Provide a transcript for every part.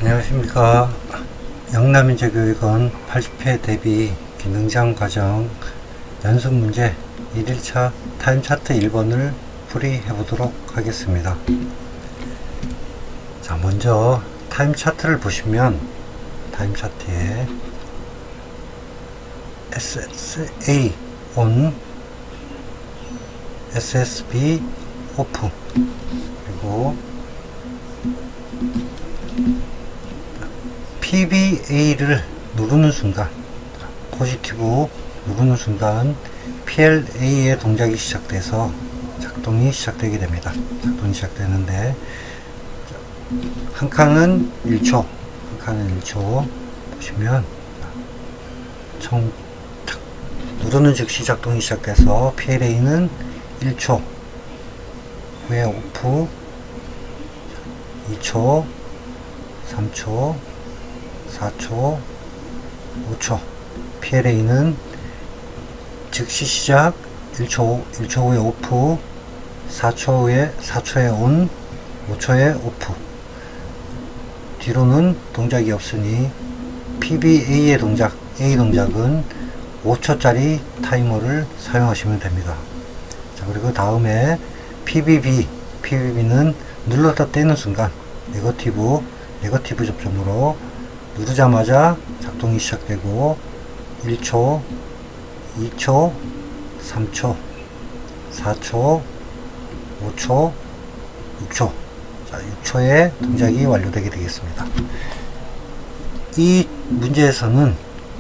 안녕하십니까. 영남인재교육원 80회 대비 기능장 과정 연습 문제 1일차 타임 차트 1번을 풀이해 보도록 하겠습니다. 자, 먼저 타임 차트를 보시면 타임 차트에 SSA ON, SSB OFF, 그리고 PBA를 누르는 순간, 포지티브 누르는 순간 PLA의 동작이 시작돼서 작동이 시작되게 됩니다. 작동이 시작되는데 한 칸은 1초, 한 칸은 1초 보시면 총 누르는 즉시 작동이 시작돼서 PLA는 1초 후에 오프, 2초, 3초, 4초, 5초. PLA는 즉시 시작, 1초 후에 오프, 4초에 온, 5초에 오프. 뒤로는 동작이 없으니 PBA의 동작, A 동작은 5초짜리 타이머를 사용하시면 됩니다. 자, 그리고 다음에 PBB는 눌렀다 떼는 순간 네거티브 접점으로 누르자마자 작동이 시작되고 1초, 2초, 3초, 4초, 5초, 6초. 자, 6초에 동작이 완료되게 되겠습니다. 이 문제에서는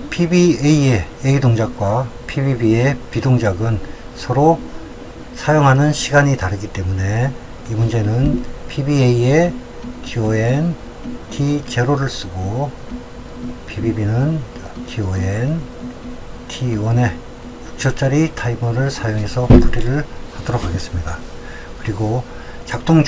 PBA의 A 동작과 PBB의 B 동작은 서로 사용하는 시간이 다르기 때문에 이 문제는 PBA의 TON T0를 쓰고 PBB는 TON T1의 6초짜리 타이머를 사용해서 풀이를 하도록 하겠습니다. 그리고 작동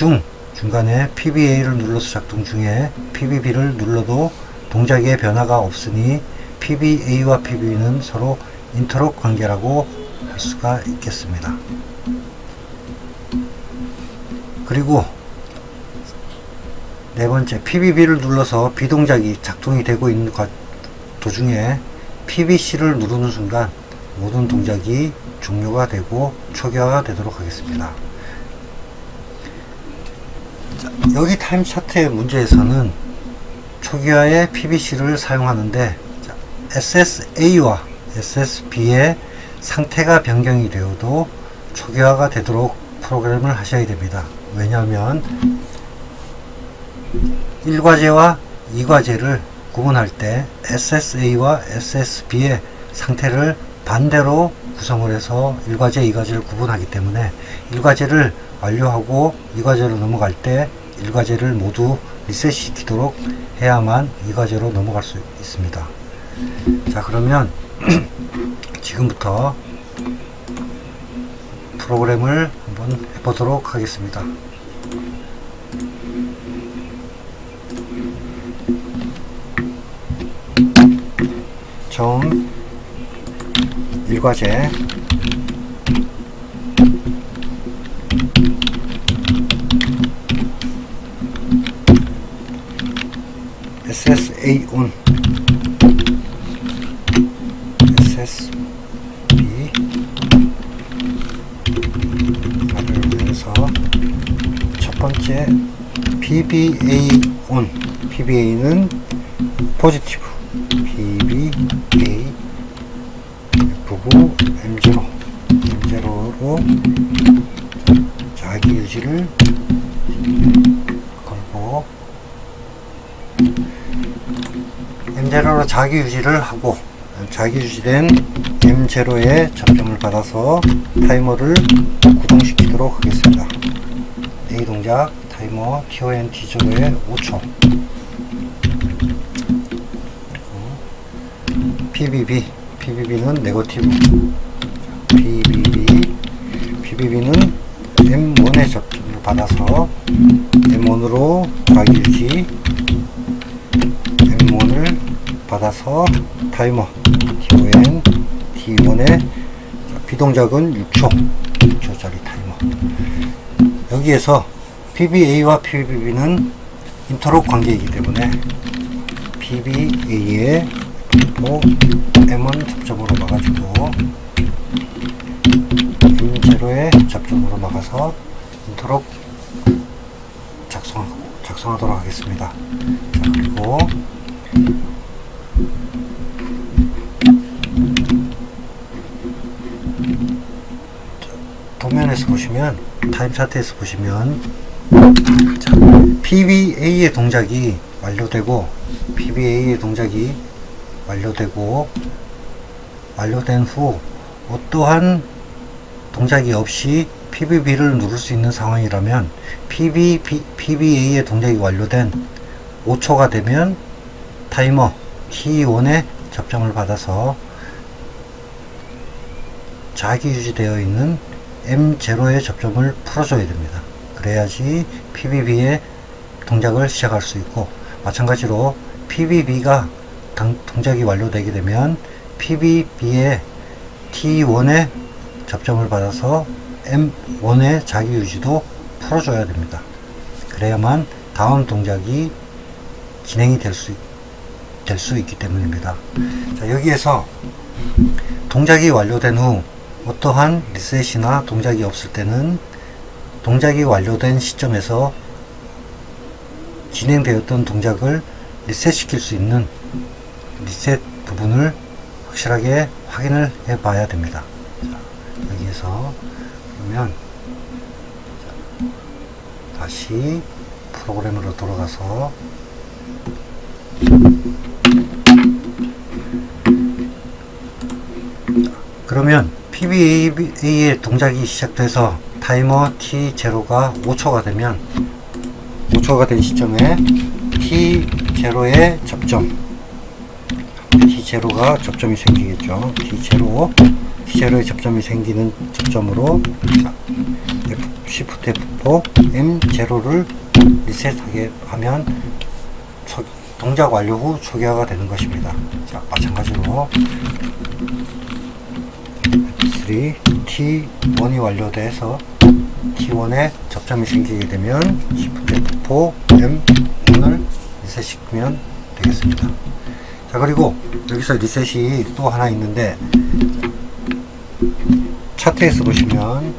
중간에 PBA를 눌러서 작동 중에 PBB를 눌러도 동작의 변화가 없으니 PBA와 PBB는 서로 인터록 관계라고 할 수가 있겠습니다. 그리고 네 번째, PBB를 눌러서 비동작이 작동이 되고 있는 도중에 PBC를 누르는 순간 모든 동작이 종료가 되고 초기화가 되도록 하겠습니다. 자, 여기 타임 차트의 문제에서는 초기화에 PBC를 사용하는데 SSA와 SSB의 상태가 변경이 되어도 초기화가 되도록 프로그램을 하셔야 됩니다. 왜냐하면 1과제와 2과제를 구분할 때 SSA와 SSB의 상태를 반대로 구성을 해서 1과제, 2과제를 구분하기 때문에 1과제를 완료하고 2과제로 넘어갈 때 1과제를 모두 리셋시키도록 해야만 2과제로 넘어갈 수 있습니다. 자, 그러면 지금부터 프로그램을 한번 해보도록 하겠습니다. 처음 1과제 SSA ON, SSB 를 위해서 첫 번째 PBA ON, PBA는 포지티브, PBA F구 M0로 자기 유지를 걸고 M0로 자기 유지를 하고 자기 유지된 M0에 접점을 받아서 타이머를 구동시키도록 하겠습니다. A 동작 타이머 TON T0에 5초. PBB는 네거티브, PBB는 M1의 접점을 받아서 M1으로 자기 유지, M1을 받아서 타이머 TON T1의 비동작은 6초짜리 타이머. 여기에서 PBA와 PBB는 인터롭 관계이기 때문에 PBA의 M1 접점으로 막아주고 M0의 접점으로 막아서 인터롭 작성하도록 하겠습니다. 자, 그리고 도면에서 보시면 타임 차트에서 보시면 자, PBA의 동작이 완료되고 완료된 후 어떠한 동작이 없이 PBB를 누를 수 있는 상황이라면 PBA의 동작이 완료된 5초가 되면 타이머 T1의 접점을 받아서 자기 유지되어 있는 M0의 접점을 풀어줘야 됩니다. 그래야지 PBB의 동작을 시작할 수 있고, 마찬가지로 PBB가 동작이 완료되게 되면 PBB의 T1의 접점을 받아서 M1의 자기 유지도 풀어줘야 됩니다. 그래야만 다음 동작이 진행이 될 수 있기 때문입니다. 자, 여기에서 동작이 완료된 후 어떠한 리셋이나 동작이 없을 때는 동작이 완료된 시점에서 진행되었던 동작을 리셋시킬 수 있는 리셋 부분을 확실하게 확인을 해 봐야 됩니다. 자, 여기에서 그러면 다시 프로그램으로 돌아가서 그러면 PBA의 동작이 시작돼서 타이머 T0가 5초가 되면 5초가 된 시점에 T0의 접점, T0가 접점이 생기겠죠. T0의 접점이 생기는 접점으로 Shift F4 M0를 리셋하게 하면 동작 완료 후 초기화가 되는 것입니다. 자, 마찬가지로 F3 T1이 완료돼서 T1에 접점이 생기게 되면 Shift F4 M1을 리셋시키면 되겠습니다. 자, 그리고 여기서 리셋이 또 하나 있는데, 차트에서 보시면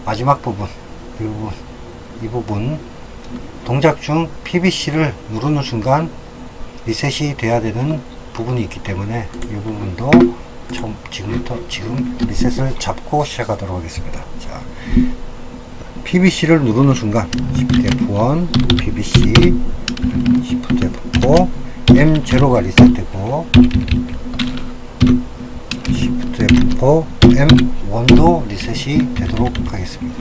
마지막 부분, 이 부분 동작 중 PBC를 누르는 순간 리셋이 돼야 되는 부분이 있기 때문에 이 부분도 지금 리셋을 잡고 시작하도록 하겠습니다. 자, PBC를 누르는 순간 Shift F1 PBC, Shift F4 M0가 리셋되고 Shift F4 M1도 리셋이 되도록 하겠습니다.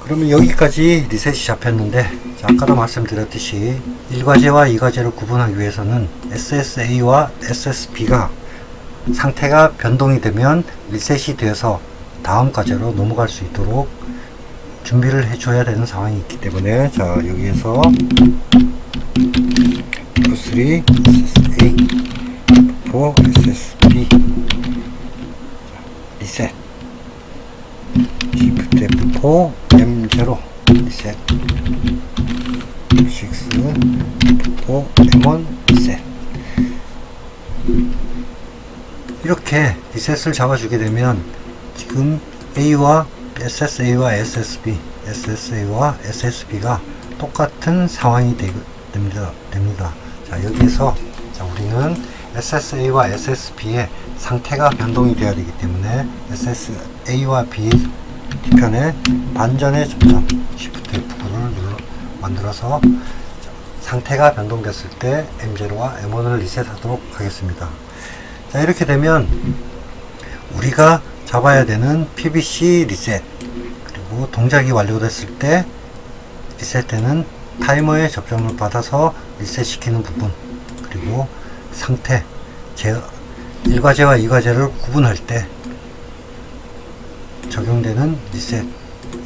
그러면 여기까지 리셋이 잡혔는데, 자, 아까도 말씀드렸듯이 1과제와 2과제를 구분하기 위해서는 SSA와 SSB가 상태가 변동이 되면 리셋이 되어서 다음 과제로 넘어갈 수 있도록 준비를 해줘야 되는 상황이 있기 때문에, 자, 여기에서 F3 SSA, F4 SSB 리셋, Shift F4 M0 리셋, 6 F4 M1 리셋. 이렇게 리셋을 잡아주게 되면 지금 SSA와 SSB가 똑같은 상황이 됩니다. 자, 여기에서 우리는 SSA와 SSB의 상태가 변동이 되어야 되기 때문에 SSA와 B 뒤편에 반전의 접점 Shift F9를 만들어서 상태가 변동됐을 때 M0와 M1을 리셋하도록 하겠습니다. 자, 이렇게 되면 우리가 잡아야 되는 PBC 리셋, 그리고 동작이 완료됐을 때 리셋되는 타이머의 접점을 받아서 리셋시키는 부분, 그리고 상태, 1과제와 2과제를 구분할 때 적용되는 리셋,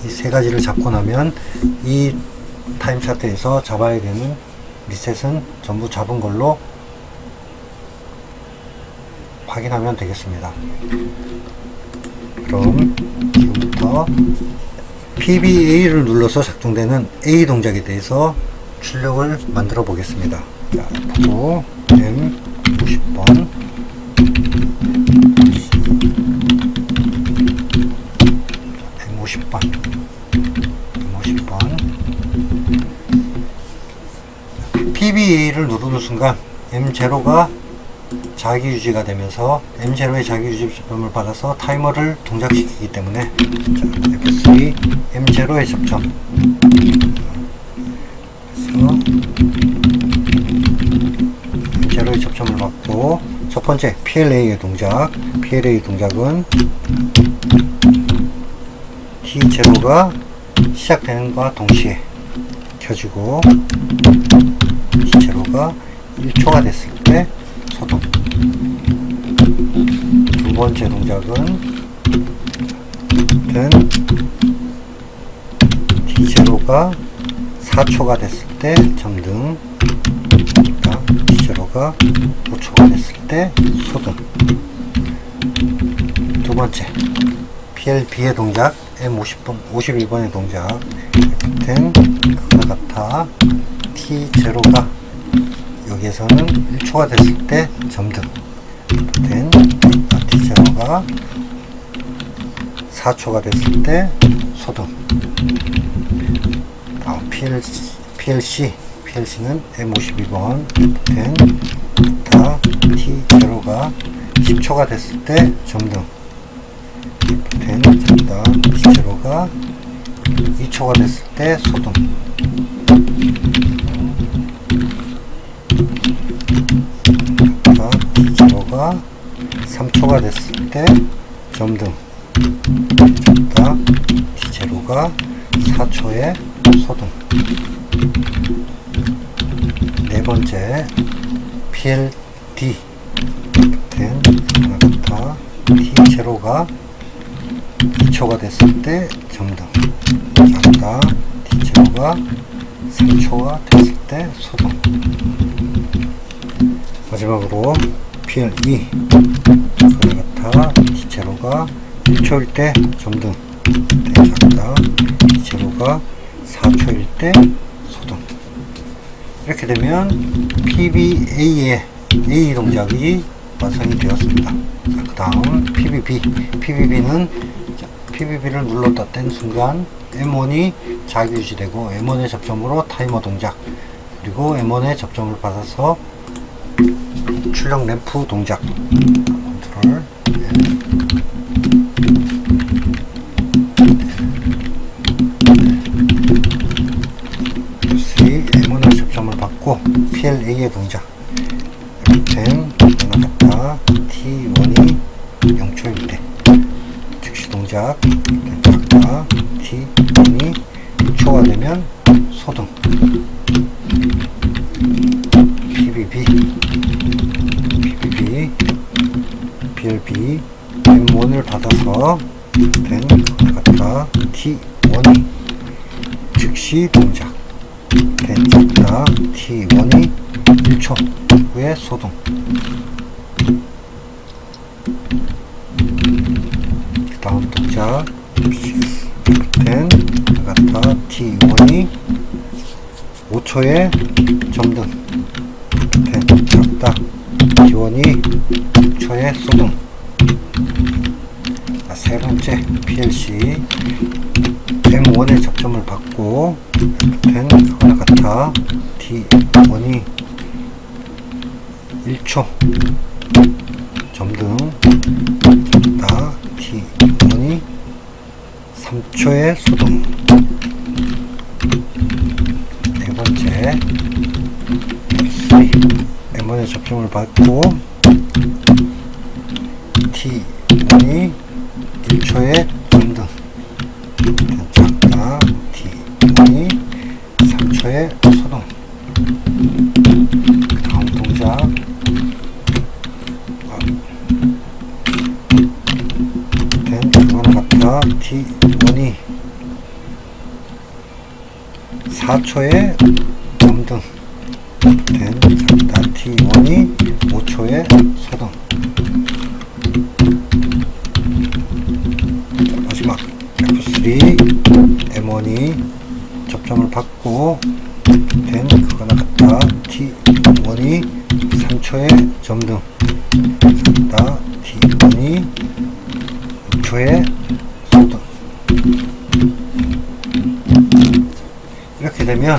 이 세 가지를 잡고 나면 이 타임 차트에서 잡아야 되는 리셋은 전부 잡은 걸로 확인하면 되겠습니다. 그럼 지금부터 PBA를 눌러서 작동되는 A 동작에 대해서 출력을 만들어 보겠습니다. 자, F도 M 50번 M50번 M50번 PBA를 누르는 순간 M0가 자기 유지가 되면서 M0의 자기 유지 접점을 받아서 타이머를 동작시키기 때문에 자, F3 M0의 접점 그래서 M0의 접점을 받고 첫 번째 PLA의 동작 PLA 동작은 T0가 시작되는 것과 동시에 켜지고 T0가 1초가 됐을 때 소동. 두 번째 동작은 T0가 4초가 됐을 때 점등, T0가 5초가 됐을 때 소등. 두 번째 PLB의 동작 M50번, 51번의 동작 그거나 같아 T0가 여기에서는 1초가 됐을 때 점등 T0가 4초가 됐을 때 소등. 다음 PLC는 M52번 T0가 10초가 됐을 때 점등 T0가 2초가 됐을 때 소등. T0가 3초가 됐을 때 점등. T0가 4초에 소등. 네 번째 PLD T0가 2초가 됐을 때 점등. T0가 3초가 됐을 때 소등. 마지막으로 PLE 그거나 T0가 1초일 때 점등 T0가 4초일 때 소등. 이렇게 되면 PBA의 A 동작이 완성이 되었습니다. 그 다음 PBB는 PBB를 눌렀다 뗀 순간 M1이 자기 유지되고 M1의 접점으로 타이머 동작 그리고 M1의 접점을 받아서 출력 램프 동작 컨트롤 M1의 접점을 받고 PLA의 동작 하나 T1이 0초일 때 즉시 동작 T1이 1초가 되면 소등. PLB M1을 받아서 T1이 즉시 동작 T1이 1초 후에 소등. 그 다음 동작 T1이 5초에 점등 T1이 6초에 소등. 세 번째 PLC M1의 접점을 받고 그거나 같아 T1이 1초 점등 T1이 3초에 소등. 네 번째 M1의 접점을 받고 T1이 1초에 점등 T1이 3초에 소등. 다음 동작 그거나 같아 T1이 4초에 점등 T1이 5초에 소등. 마지막 F3 T1이 접점을 받고 된 그거나 같다. T1이 3초의 점등 같다. T1이 6초의 소등. 이렇게 되면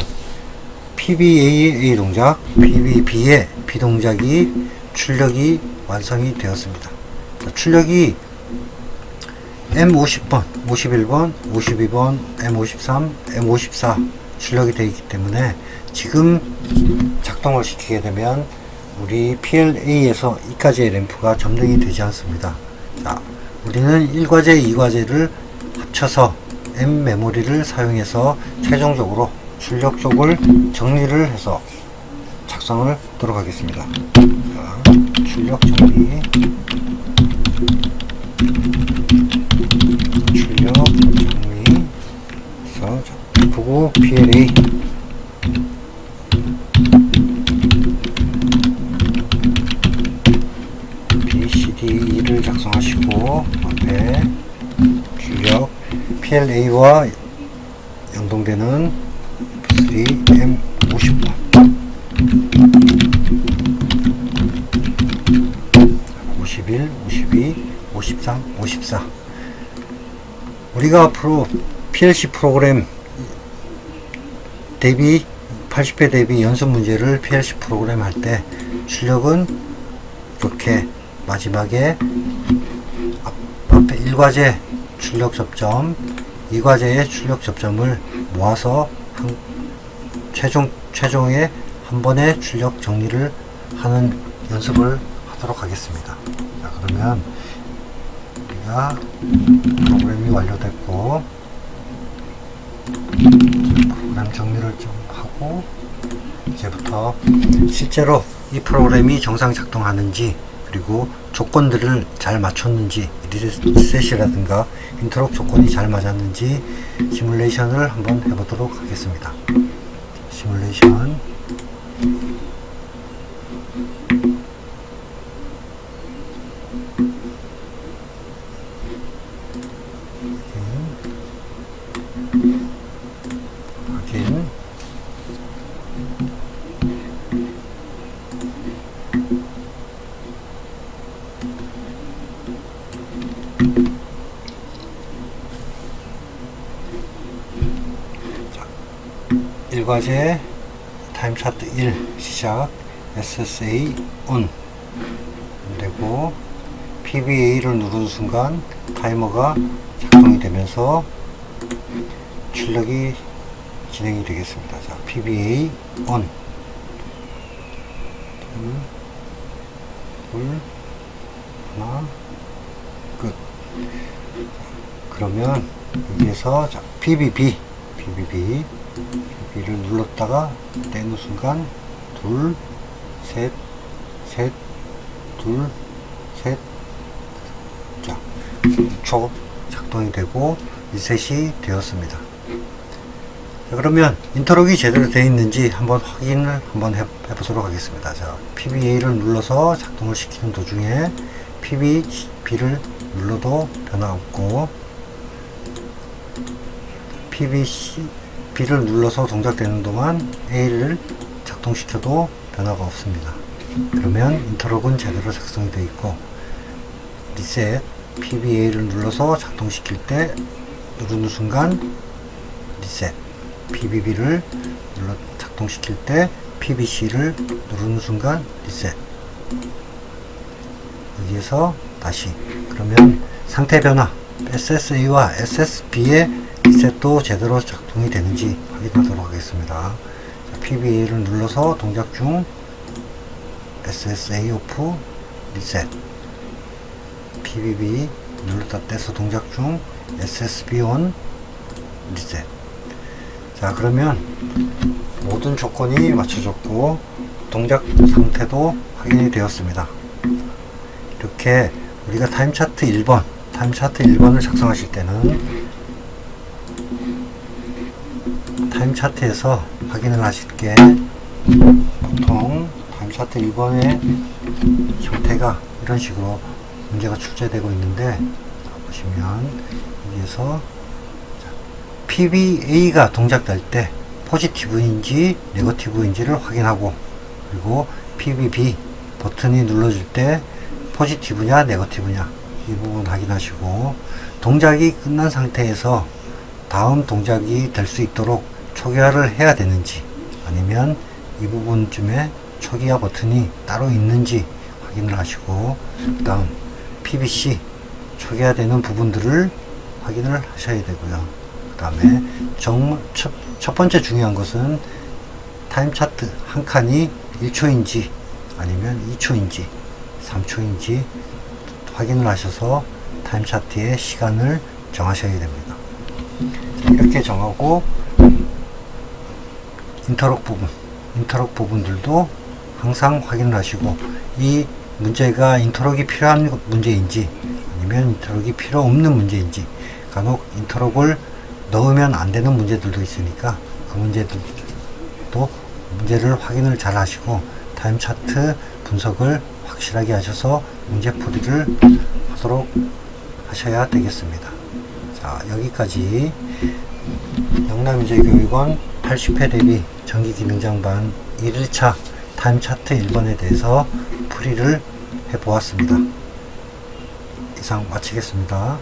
PBA의 A 동작, PBB의 B 동작이 출력이 완성이 되었습니다. 출력이 M50번, 51번, 52번, M53, M54 출력이 되어 있기 때문에 지금 작동을 시키게 되면 우리 PLA에서 이까지의 램프가 점등이 되지 않습니다. 자, 우리는 1과제, 2과제를 합쳐서 M 메모리를 사용해서 최종적으로 출력 쪽을 정리를 해서 작성을 하도록 하겠습니다. 자, 출력 정리, 출력 정리 해서 보고 PLA BCD를 작성하시고 앞에 출력 PLA와 연동되는 F3M50번 51, 52, 53, 54 우리가 앞으로 PLC 프로그램 대비 80회 대비 연습 문제를 PLC 프로그램 할 때 출력은 이렇게 마지막에 앞에 1과제 출력 접점, 2과제의 출력 접점을 모아서 최종에 한 번에 출력 정리를 하는 연습을 하도록 하겠습니다. 자, 그러면 우리가 프로그램이 완료됐고 프로그램 정리를 좀 하고 이제부터 실제로 이 프로그램이 정상 작동하는지 그리고 조건들을 잘 맞췄는지 리셋이라든가 인터럽 조건이 잘 맞았는지 시뮬레이션을 한번 해보도록 하겠습니다. 시뮬레이션 확인 자, 1과제 타임 차트 1 시작 SSA ON 되고 PBA를 누르는 순간 타이머가 작동이 되면서 출력이 진행이 되겠습니다. 자, PBA ON 둘 하나 끝. 그러면 여기에서 자, PBB를 눌렀다가 떼는 순간 둘, 셋, 둘, 셋. 자, 6초 작동이 되고 리셋이 되었습니다. 자, 그러면 인터록이 제대로 되어 있는지 한번 확인을 한번 해보도록 하겠습니다. 자, PBA를 눌러서 작동을 시키는 도중에 PBB를 눌러도 변화 없고 PBCB를 눌러서 동작되는 동안 A를 작동시켜도 변화가 없습니다. 그러면 인터록은 제대로 작성이 되어 있고 리셋 PBA를 눌러서 작동시킬 때 누르는 순간 리셋 PBB를 눌러 작동시킬 때 PBC를 누르는 순간 리셋 여기에서 다시 그러면 상태 변화 SSA와 SSB의 리셋도 제대로 작동이 되는지 확인하도록 하겠습니다. 자, PBA를 눌러서 동작 중 SSA 오프 리셋 PBB 눌렀다 떼서 동작 중 SSB 온 리셋. 자, 그러면 모든 조건이 맞춰졌고 동작 상태도 확인이 되었습니다. 이렇게 우리가 타임 차트 1번을 작성하실 때는 타임 차트에서 확인을 하실 게 보통 타임 차트 1번의 형태가 이런 식으로 문제가 출제되고 있는데 보시면 여기에서 PBA가 동작될 때 포지티브인지 네거티브인지를 확인하고, 그리고 PBB 버튼이 눌러질 때 포지티브냐 네거티브냐 이 부분 확인하시고, 동작이 끝난 상태에서 다음 동작이 될 수 있도록 초기화를 해야 되는지, 아니면 이 부분쯤에 초기화 버튼이 따로 있는지 확인을 하시고, 그 다음 PBC 초기화되는 부분들을 확인을 하셔야 되고요. 그 다음에 첫 번째 중요한 것은 타임 차트 한 칸이 1초인지 아니면 2초인지 3초인지 확인을 하셔서 타임 차트의 시간을 정하셔야 됩니다. 이렇게 정하고, 인터럭 부분들도 항상 확인을 하시고, 이 문제가 인터럭이 필요한 문제인지 아니면 인터럭이 필요 없는 문제인지, 간혹 인터럭을 넣으면 안 되는 문제들도 있으니까 그 문제를 확인을 잘 하시고 타임 차트 분석을 확실하게 하셔서 문제 풀이를 하도록 하셔야 되겠습니다. 자, 여기까지 영남인재교육원 80회 대비 전기기능장반 1일차 타임 차트 1번에 대해서 풀이를 해보았습니다. 이상 마치겠습니다.